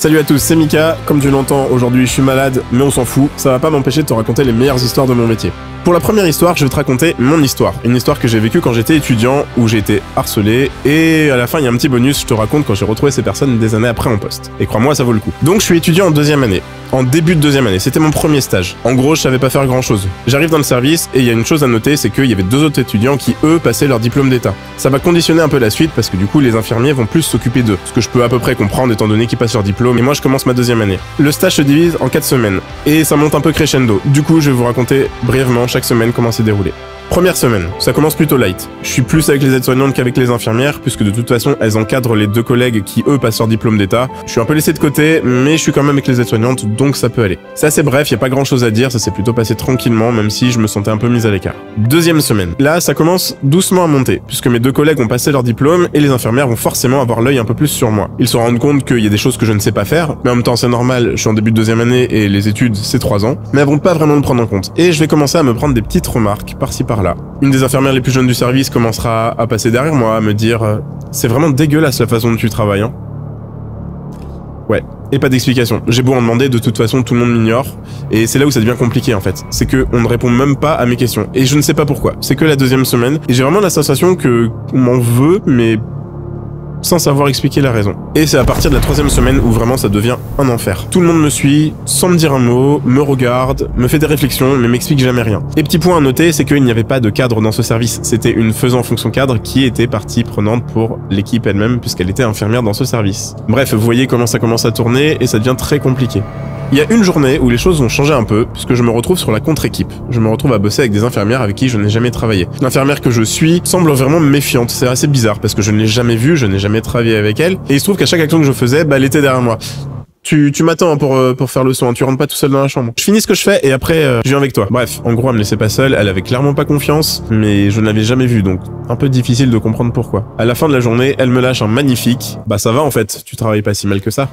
Salut à tous, c'est Mika. Comme tu l'entends, aujourd'hui je suis malade, mais on s'en fout, ça va pas m'empêcher de te raconter les meilleures histoires de mon métier. Pour la première histoire, je vais te raconter mon histoire. Une histoire que j'ai vécue quand j'étais étudiant, où j'ai été harcelé, et à la fin il y a un petit bonus, je te raconte quand j'ai retrouvé ces personnes des années après en poste. Et crois-moi, ça vaut le coup. Donc je suis étudiant en deuxième année. En début de deuxième année, c'était mon premier stage. En gros, je savais pas faire grand chose. J'arrive dans le service, et il y a une chose à noter, c'est qu'il y avait deux autres étudiants qui, eux, passaient leur diplôme d'état. Ça va conditionner un peu la suite, parce que du coup, les infirmiers vont plus s'occuper d'eux. Ce que je peux à peu près comprendre, étant donné qu'ils passent leur diplôme, et moi je commence ma deuxième année. Le stage se divise en 4 semaines, et ça monte un peu crescendo. Du coup, je vais vous raconter brièvement chaque semaine comment c'est déroulé. Première semaine, ça commence plutôt light. Je suis plus avec les aides-soignantes qu'avec les infirmières, puisque de toute façon, elles encadrent les deux collègues qui, eux, passent leur diplôme d'état. Je suis un peu laissé de côté, mais je suis quand même avec les aides-soignantes, donc ça peut aller. C'est assez bref, y a pas grand chose à dire, ça s'est plutôt passé tranquillement, même si je me sentais un peu mise à l'écart. Deuxième semaine. Là, ça commence doucement à monter, puisque mes deux collègues ont passé leur diplôme, et les infirmières vont forcément avoir l'œil un peu plus sur moi. Ils se rendent compte qu'il y a des choses que je ne sais pas faire, mais en même temps, c'est normal, je suis en début de deuxième année, et les études, c'est 3 ans, mais elles vont pas vraiment le prendre en compte. Et je vais commencer à me prendre des petites remarques, par-ci par-là. Une des infirmières les plus jeunes du service commencera à passer derrière moi, à me dire c'est vraiment dégueulasse la façon dont tu travailles, hein. Ouais, et pas d'explication. J'ai beau en demander, de toute façon tout le monde m'ignore, et c'est là où ça devient compliqué en fait. C'est que on ne répond même pas à mes questions, et je ne sais pas pourquoi. C'est que la deuxième semaine, et j'ai vraiment la sensation que on m'en veut, mais sans savoir expliquer la raison. Et c'est à partir de la 3e semaine où vraiment ça devient un enfer. Tout le monde me suit, sans me dire un mot, me regarde, me fait des réflexions, mais m'explique jamais rien. Et petit point à noter, c'est qu'il n'y avait pas de cadre dans ce service. C'était une faisant fonction cadre qui était partie prenante pour l'équipe elle-même, puisqu'elle était infirmière dans ce service. Bref, vous voyez comment ça commence à tourner, et ça devient très compliqué. Il y a une journée où les choses ont changé un peu, puisque je me retrouve sur la contre-équipe. Je me retrouve à bosser avec des infirmières avec qui je n'ai jamais travaillé. L'infirmière que je suis semble vraiment méfiante, c'est assez bizarre, parce que je ne l'ai jamais vue, je n'ai jamais travaillé avec elle, et il se trouve qu'à chaque action que je faisais, elle était derrière moi. Tu m'attends pour faire le soin, tu rentres pas tout seul dans la chambre. Je finis ce que je fais et après je viens avec toi. Bref, en gros elle me laissait pas seule, elle avait clairement pas confiance, mais je ne l'avais jamais vue donc un peu difficile de comprendre pourquoi. À la fin de la journée, elle me lâche un magnifique « Bah ça va en fait, tu travailles pas si mal que ça ».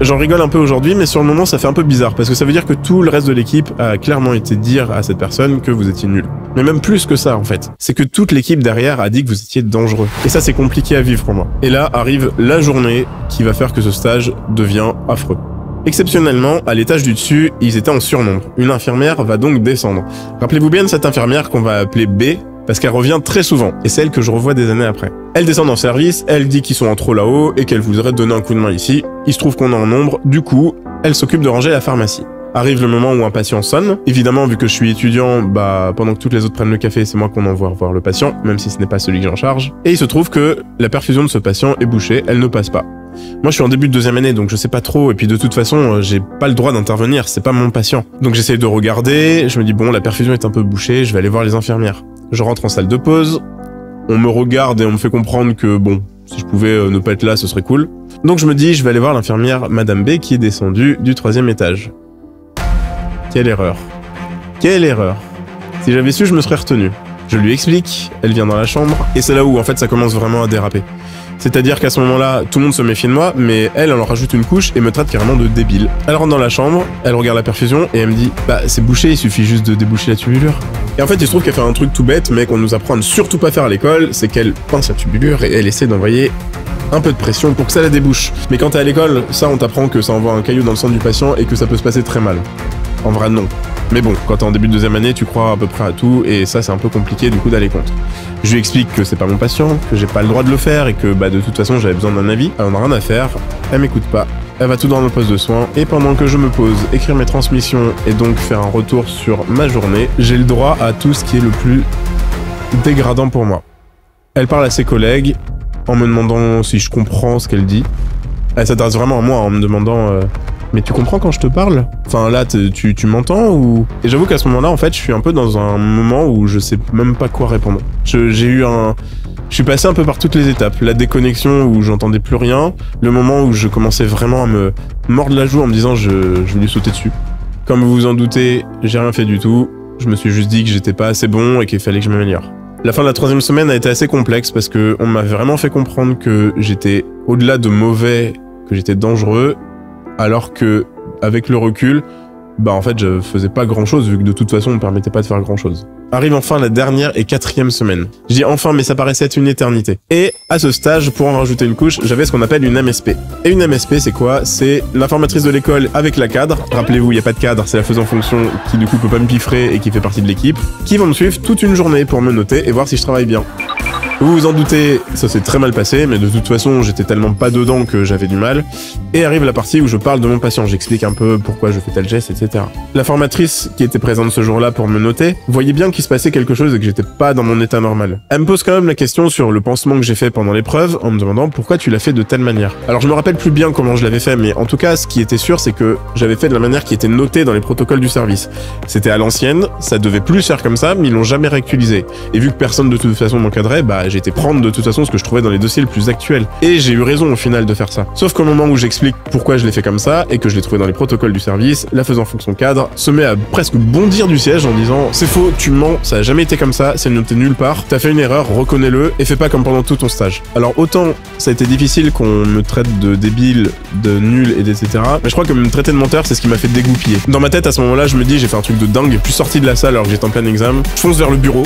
J'en rigole un peu aujourd'hui, mais sur le moment ça fait un peu bizarre, parce que ça veut dire que tout le reste de l'équipe a clairement été dire à cette personne que vous étiez nul. Mais même plus que ça en fait, c'est que toute l'équipe derrière a dit que vous étiez dangereux. Et ça c'est compliqué à vivre pour moi. Et là arrive la journée qui va faire que ce stage devient affreux. Exceptionnellement, à l'étage du dessus, ils étaient en surnombre. Une infirmière va donc descendre. Rappelez-vous bien de cette infirmière qu'on va appeler B, parce qu'elle revient très souvent, et c'est elle que je revois des années après. Elle descend en service, elle dit qu'ils sont en trop là-haut, et qu'elle voudrait donner un coup de main ici. Il se trouve qu'on est en nombre, du coup, elle s'occupe de ranger la pharmacie. Arrive le moment où un patient sonne. Évidemment, vu que je suis étudiant, pendant que toutes les autres prennent le café, c'est moi qu'on envoie voir le patient, même si ce n'est pas celui que j'en charge. Et il se trouve que la perfusion de ce patient est bouchée, elle ne passe pas. Moi, je suis en début de deuxième année, donc je sais pas trop, et puis de toute façon, j'ai pas le droit d'intervenir, c'est pas mon patient. Donc j'essaye de regarder, je me dis bon, la perfusion est un peu bouchée, je vais aller voir les infirmières. Je rentre en salle de pause, on me regarde et on me fait comprendre que bon, si je pouvais ne pas être là, ce serait cool. Donc je me dis, je vais aller voir l'infirmière Madame B qui est descendue du 3e étage. Quelle erreur. Quelle erreur. Si j'avais su, je me serais retenu. Je lui explique, elle vient dans la chambre, et c'est là où en fait ça commence vraiment à déraper. C'est-à-dire qu'à ce moment-là, tout le monde se méfie de moi, mais elle en rajoute une couche et me traite carrément de débile. Elle rentre dans la chambre, elle regarde la perfusion et elle me dit « Bah c'est bouché, il suffit juste de déboucher la tubulure ». Et en fait, il se trouve qu'elle fait un truc tout bête, mais qu'on nous apprend à ne surtout pas faire à l'école, c'est qu'elle pince la tubulure et elle essaie d'envoyer un peu de pression pour que ça la débouche. Mais quand t'es à l'école, ça on t'apprend que ça envoie un caillou dans le sang du patient et que ça peut se passer très mal. En vrai non. Mais bon, quand t'es en début de deuxième année, tu crois à peu près à tout, et ça c'est un peu compliqué du coup d'aller contre. Je lui explique que c'est pas mon patient, que j'ai pas le droit de le faire, et que de toute façon j'avais besoin d'un avis, elle en a rien à faire, elle m'écoute pas, elle va tout dans le poste de soins, et pendant que je me pose, écrire mes transmissions, et donc faire un retour sur ma journée, j'ai le droit à tout ce qui est le plus dégradant pour moi. Elle parle à ses collègues, en me demandant si je comprends ce qu'elle dit. Elle s'adresse vraiment à moi en me demandant mais tu comprends quand je te parle? Enfin là, tu m'entends ou... Et j'avoue qu'à ce moment-là, en fait, je suis un peu dans un moment où je sais même pas quoi répondre. Je suis passé un peu par toutes les étapes. La déconnexion où j'entendais plus rien, le moment où je commençais vraiment à me mordre la joue en me disant je vais lui sauter dessus. Comme vous vous en doutez, j'ai rien fait du tout. Je me suis juste dit que j'étais pas assez bon et qu'il fallait que je m'améliore. La fin de la 3e semaine a été assez complexe parce que on m'a vraiment fait comprendre que j'étais au-delà de mauvais, que j'étais dangereux, alors que, avec le recul, en fait, je faisais pas grand-chose, vu que de toute façon, on me permettait pas de faire grand-chose. Arrive enfin la dernière et 4e semaine. Je dis enfin, mais ça paraissait être une éternité. Et à ce stage, pour en rajouter une couche, j'avais ce qu'on appelle une MSP. Et une MSP, c'est quoi? C'est l'informatrice de l'école avec la cadre. Rappelez-vous, il n'y a pas de cadre, c'est la faisant fonction qui du coup peut pas me piffrer et qui fait partie de l'équipe, qui vont me suivre toute une journée pour me noter et voir si je travaille bien. Vous vous en doutez, ça s'est très mal passé, mais de toute façon, j'étais tellement pas dedans que j'avais du mal. Et arrive la partie où je parle de mon patient, j'explique un peu pourquoi je fais tel geste, etc. La formatrice qui était présente ce jour-là pour me noter, voyait bien qu'il se passait quelque chose et que j'étais pas dans mon état normal. Elle me pose quand même la question sur le pansement que j'ai fait pendant l'épreuve, en me demandant pourquoi tu l'as fait de telle manière. Alors je me rappelle plus bien comment je l'avais fait, mais en tout cas, ce qui était sûr, c'est que j'avais fait de la manière qui était notée dans les protocoles du service. C'était à l'ancienne, ça devait plus faire comme ça, mais ils l'ont jamais réactualisé. Et vu que personne de toute façon m'encadrait, bah j'ai été prendre de toute façon ce que je trouvais dans les dossiers le plus actuels. Et j'ai eu raison au final de faire ça. Sauf qu'au moment où j'explique pourquoi je l'ai fait comme ça, et que je l'ai trouvé dans les protocoles du service, la faisant fonction cadre se met à presque bondir du siège en disant « C'est faux, tu mens, ça a jamais été comme ça, c'est noté nulle part, t'as fait une erreur, reconnais-le, et fais pas comme pendant tout ton stage. » Alors autant ça a été difficile qu'on me traite de débile, de nul, et etc. Mais je crois que me traiter de menteur, c'est ce qui m'a fait dégoupiller. Dans ma tête, à ce moment-là, je me dis « J'ai fait un truc de dingue, je suis sorti de la salle alors que j'étais en plein examen, je fonce vers le bureau,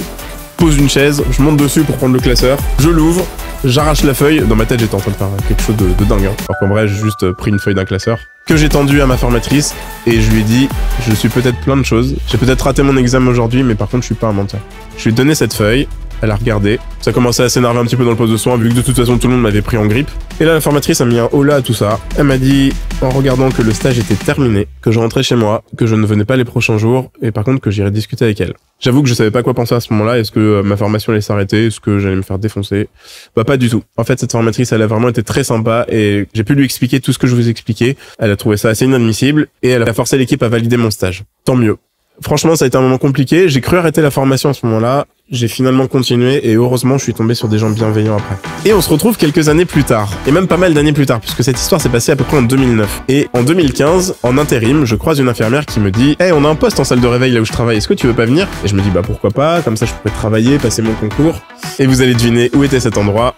pose une chaise, je monte dessus pour prendre le classeur, je l'ouvre, j'arrache la feuille, dans ma tête j'étais en train de faire quelque chose de dingue, hein. Alors qu'en vrai j'ai juste pris une feuille d'un classeur, que j'ai tendu à ma formatrice, et je lui ai dit, je suis peut-être plein de choses, j'ai peut-être raté mon examen aujourd'hui, mais par contre je suis pas un menteur. Je lui ai donné cette feuille, elle a regardé, ça commençait à s'énerver un petit peu dans le poste de soins, vu que de toute façon tout le monde m'avait pris en grippe. Et là la formatrice a mis un holà à tout ça, elle m'a dit, en regardant que le stage était terminé, que je rentrais chez moi, que je ne venais pas les prochains jours, et par contre que j'irais discuter avec elle. J'avoue que je savais pas quoi penser à ce moment-là, est-ce que ma formation allait s'arrêter, est-ce que j'allais me faire défoncer? Bah pas du tout. En fait cette formatrice elle a vraiment été très sympa et j'ai pu lui expliquer tout ce que je vous expliquais. Elle a trouvé ça assez inadmissible et elle a forcé l'équipe à valider mon stage. Tant mieux. Franchement ça a été un moment compliqué, j'ai cru arrêter la formation à ce moment-là, j'ai finalement continué et heureusement je suis tombé sur des gens bienveillants après. Et on se retrouve quelques années plus tard, et même pas mal d'années plus tard, puisque cette histoire s'est passée à peu près en 2009. Et en 2015, en intérim, je croise une infirmière qui me dit « Hey, on a un poste en salle de réveil là où je travaille, est-ce que tu veux pas venir ?» Et je me dis « Bah pourquoi pas, comme ça je pourrais travailler, passer mon concours. » Et vous allez deviner où était cet endroit.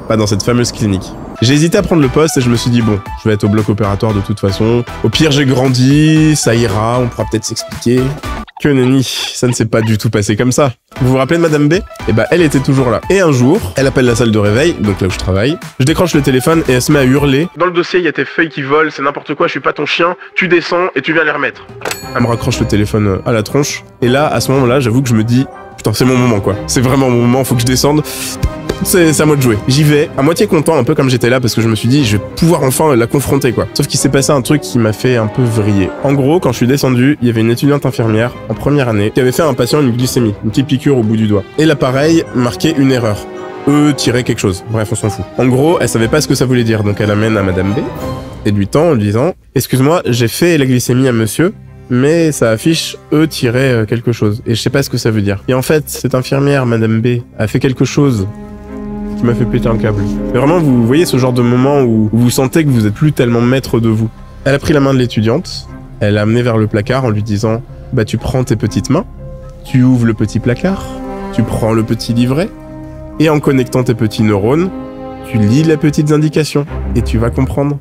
Pas dans cette fameuse clinique. J'ai hésité à prendre le poste et je me suis dit bon, je vais être au bloc opératoire de toute façon. Au pire j'ai grandi, ça ira, on pourra peut-être s'expliquer. Que nenni, ça ne s'est pas du tout passé comme ça. Vous vous rappelez de Madame B? Eh bah elle était toujours là. Et un jour, elle appelle la salle de réveil, donc là où je travaille. Je décroche le téléphone et elle se met à hurler. Dans le dossier, il y a tes feuilles qui volent, c'est n'importe quoi, je suis pas ton chien, tu descends et tu viens les remettre. Elle me raccroche le téléphone à la tronche. Et là, à ce moment-là, j'avoue que je me dis, putain c'est mon moment quoi. C'est vraiment mon moment, faut que je descende. C'est à moi de jouer. J'y vais, à moitié content, un peu comme j'étais là, parce que je me suis dit, je vais pouvoir enfin la confronter, quoi. Sauf qu'il s'est passé un truc qui m'a fait un peu vriller. En gros, quand je suis descendu, il y avait une étudiante infirmière, en première année, qui avait fait à un patient une glycémie, une petite piqûre au bout du doigt. Et l'appareil marquait une erreur. Quelque chose. Bref, on s'en fout. En gros, elle savait pas ce que ça voulait dire, donc elle amène à Madame B, et lui tend en lui disant, excuse-moi, j'ai fait la glycémie à monsieur, mais ça affiche quelque chose, et je sais pas ce que ça veut dire. Et en fait, cette infirmière, Madame B, a fait quelque chose qui m'a fait péter un câble. Mais vraiment, vous voyez ce genre de moment où vous sentez que vous êtes plus tellement maître de vous. Elle a pris la main de l'étudiante, elle l'a amenée vers le placard en lui disant « Bah tu prends tes petites mains, tu ouvres le petit placard, tu prends le petit livret, et en connectant tes petits neurones, tu lis les petites indications, et tu vas comprendre. »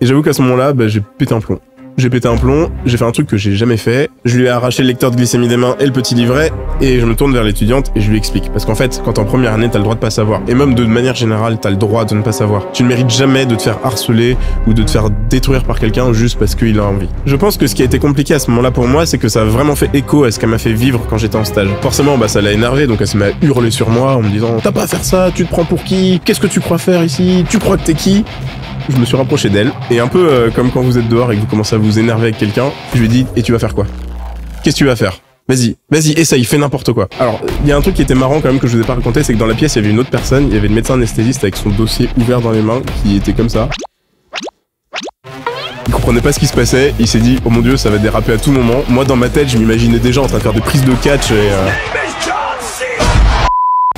Et j'avoue qu'à ce moment-là, bah, j'ai pété un plomb. J'ai pété un plomb, j'ai fait un truc que j'ai jamais fait, je lui ai arraché le lecteur de glycémie des mains et le petit livret, et je me tourne vers l'étudiante et je lui explique. Parce qu'en fait, quand t'es en première année, t'as le droit de pas savoir. Et même de manière générale, t'as le droit de ne pas savoir. Tu ne mérites jamais de te faire harceler ou de te faire détruire par quelqu'un juste parce qu'il a envie. Je pense que ce qui a été compliqué à ce moment-là pour moi, c'est que ça a vraiment fait écho à ce qu'elle m'a fait vivre quand j'étais en stage. Forcément, bah ça l'a énervé, donc elle se met à hurler sur moi en me disant « T'as pas à faire ça, tu te prends pour qui? Qu'est-ce que tu crois faire ici? Tu crois que t'es qui ?» Je me suis rapproché d'elle, et un peu comme quand vous êtes dehors et que vous commencez à vous énerver avec quelqu'un, je lui ai dit « Et tu vas faire quoi? Qu'est-ce que tu vas faire? Vas-y, essaye, fais n'importe quoi. » Alors, il y a un truc qui était marrant quand même que je vous ai pas raconté, c'est que dans la pièce, il y avait une autre personne, il y avait le médecin anesthésiste avec son dossier ouvert dans les mains, qui était comme ça. Il comprenait pas ce qui se passait, il s'est dit « Oh mon dieu, ça va déraper à tout moment. » Moi, dans ma tête, je m'imaginais déjà en train de faire des prises de catch et...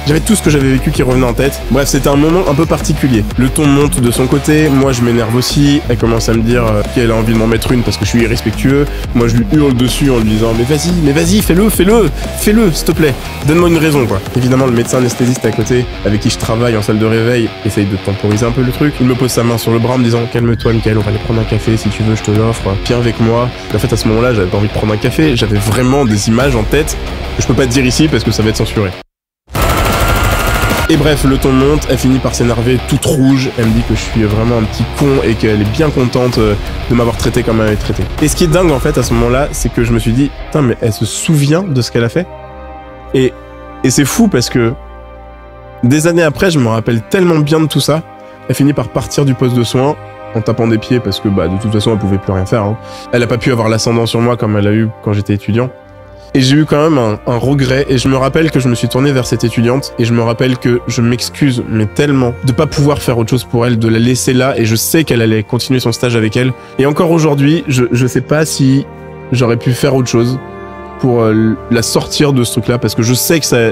J'avais tout ce que j'avais vécu qui revenait en tête. Bref, c'était un moment un peu particulier. Le ton monte de son côté, moi je m'énerve aussi. Elle commence à me dire qu'elle a envie de m'en mettre une parce que je suis irrespectueux. Moi je lui hurle dessus en lui disant mais vas-y, fais-le, s'il te plaît. Donne-moi une raison, quoi. Évidemment, le médecin anesthésiste à côté, avec qui je travaille en salle de réveil, essaye de temporiser un peu le truc. Il me pose sa main sur le bras en me disant calme-toi, Michael, on va aller prendre un café si tu veux, je te l'offre. Viens avec moi. Et en fait, à ce moment-là, j'avais pas envie de prendre un café. J'avais vraiment des images en tête que je peux pas te dire ici parce que ça va être censuré. Et bref, le ton monte, elle finit par s'énerver toute rouge, elle me dit que je suis vraiment un petit con et qu'elle est bien contente de m'avoir traité comme elle m'avait traité. Et ce qui est dingue en fait à ce moment-là, c'est que je me suis dit, putain mais elle se souvient de ce qu'elle a fait. Et c'est fou parce que des années après, je me rappelle tellement bien de tout ça, elle finit par partir du poste de soins en tapant des pieds parce que bah de toute façon elle pouvait plus rien faire. Hein. Elle a pas pu avoir l'ascendant sur moi comme elle a eu quand j'étais étudiant. Et j'ai eu quand même un regret, et je me rappelle que je me suis tourné vers cette étudiante, et je me rappelle que je m'excuse, mais tellement, de pas pouvoir faire autre chose pour elle, de la laisser là, et je sais qu'elle allait continuer son stage avec elle. Et encore aujourd'hui, je sais pas si j'aurais pu faire autre chose pour la sortir de ce truc-là, parce que je sais que ça...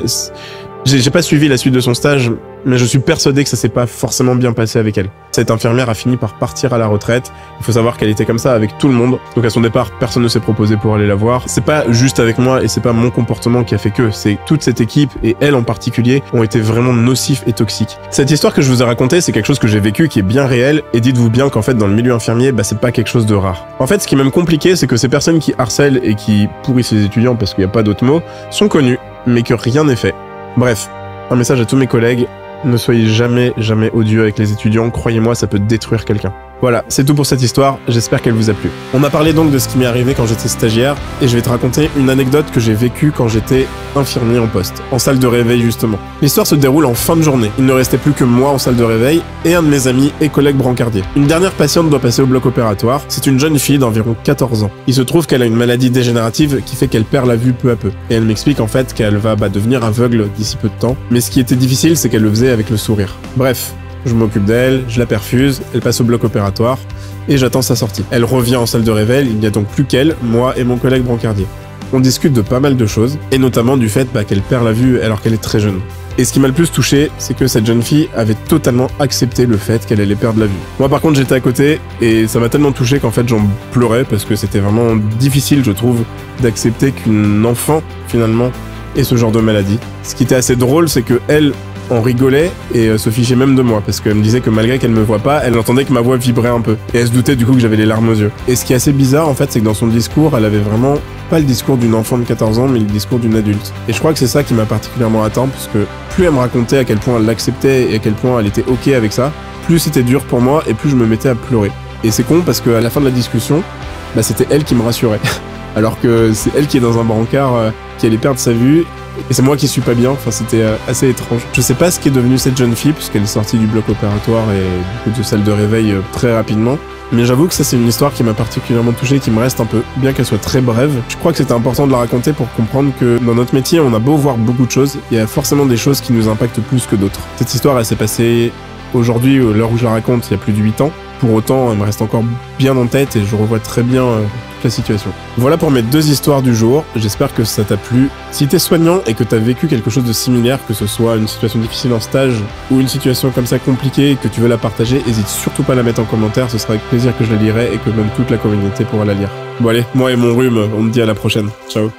J'ai pas suivi la suite de son stage, mais je suis persuadé que ça s'est pas forcément bien passé avec elle. Cette infirmière a fini par partir à la retraite. Il faut savoir qu'elle était comme ça avec tout le monde. Donc à son départ, personne ne s'est proposé pour aller la voir. C'est pas juste avec moi et c'est pas mon comportement qui a fait que. C'est toute cette équipe et elle en particulier ont été vraiment nocifs et toxiques. Cette histoire que je vous ai racontée, c'est quelque chose que j'ai vécu qui est bien réel et dites-vous bien qu'en fait dans le milieu infirmier, bah c'est pas quelque chose de rare. En fait, ce qui est même compliqué, c'est que ces personnes qui harcèlent et qui pourrissent les étudiants parce qu'il n'y a pas d'autre mot, sont connues, mais que rien n'est fait. Bref, un message à tous mes collègues, ne soyez jamais odieux avec les étudiants, croyez-moi, ça peut détruire quelqu'un. Voilà, c'est tout pour cette histoire, j'espère qu'elle vous a plu. On a parlé donc de ce qui m'est arrivé quand j'étais stagiaire, et je vais te raconter une anecdote que j'ai vécue quand j'étais infirmier en poste, en salle de réveil justement. L'histoire se déroule en fin de journée, il ne restait plus que moi en salle de réveil, et un de mes amis et collègues brancardiers. Une dernière patiente doit passer au bloc opératoire, c'est une jeune fille d'environ 14 ans. Il se trouve qu'elle a une maladie dégénérative qui fait qu'elle perd la vue peu à peu, et elle m'explique en fait qu'elle va devenir aveugle d'ici peu de temps, mais ce qui était difficile c'est qu'elle le faisait avec le sourire. Bref. Je m'occupe d'elle, je la perfuse, elle passe au bloc opératoire, et j'attends sa sortie. Elle revient en salle de réveil, il n'y a donc plus qu'elle, moi et mon collègue brancardier. On discute de pas mal de choses, et notamment du fait qu'elle perd la vue alors qu'elle est très jeune. Et ce qui m'a le plus touché, c'est que cette jeune fille avait totalement accepté le fait qu'elle allait perdre la vue. Moi par contre j'étais à côté, et ça m'a tellement touché qu'en fait j'en pleurais, parce que c'était vraiment difficile je trouve, d'accepter qu'une enfant, finalement, ait ce genre de maladie. Ce qui était assez drôle, c'est que elle, on rigolait et se fichait même de moi parce qu'elle me disait que malgré qu'elle me voit pas, elle entendait que ma voix vibrait un peu et elle se doutait du coup que j'avais les larmes aux yeux. Et ce qui est assez bizarre en fait, c'est que dans son discours, elle avait vraiment pas le discours d'une enfant de 14 ans mais le discours d'une adulte. Et je crois que c'est ça qui m'a particulièrement atteint parce que plus elle me racontait à quel point elle l'acceptait et à quel point elle était ok avec ça, plus c'était dur pour moi et plus je me mettais à pleurer. Et c'est con parce qu'à la fin de la discussion, bah c'était elle qui me rassurait. Alors que c'est elle qui est dans un brancard qui allait perdre sa vue. Et c'est moi qui suis pas bien, enfin c'était assez étrange. Je sais pas ce qu'est devenue cette jeune fille, puisqu'elle est sortie du bloc opératoire et du coup de salle de réveil très rapidement. Mais j'avoue que ça c'est une histoire qui m'a particulièrement touché, qui me reste un peu, bien qu'elle soit très brève. Je crois que c'était important de la raconter pour comprendre que dans notre métier, on a beau voir beaucoup de choses, il y a forcément des choses qui nous impactent plus que d'autres. Cette histoire elle s'est passée aujourd'hui, à l'heure où je la raconte, il y a plus de 8 ans. Pour autant, elle me reste encore bien en tête et je revois très bien toute la situation. Voilà pour mes 2 histoires du jour, j'espère que ça t'a plu. Si t'es soignant et que t'as vécu quelque chose de similaire, que ce soit une situation difficile en stage ou une situation comme ça compliquée et que tu veux la partager, hésite surtout pas à la mettre en commentaire, ce sera avec plaisir que je la lirai et que même toute la communauté pourra la lire. Bon allez, moi et mon rhume, on me dit à la prochaine. Ciao.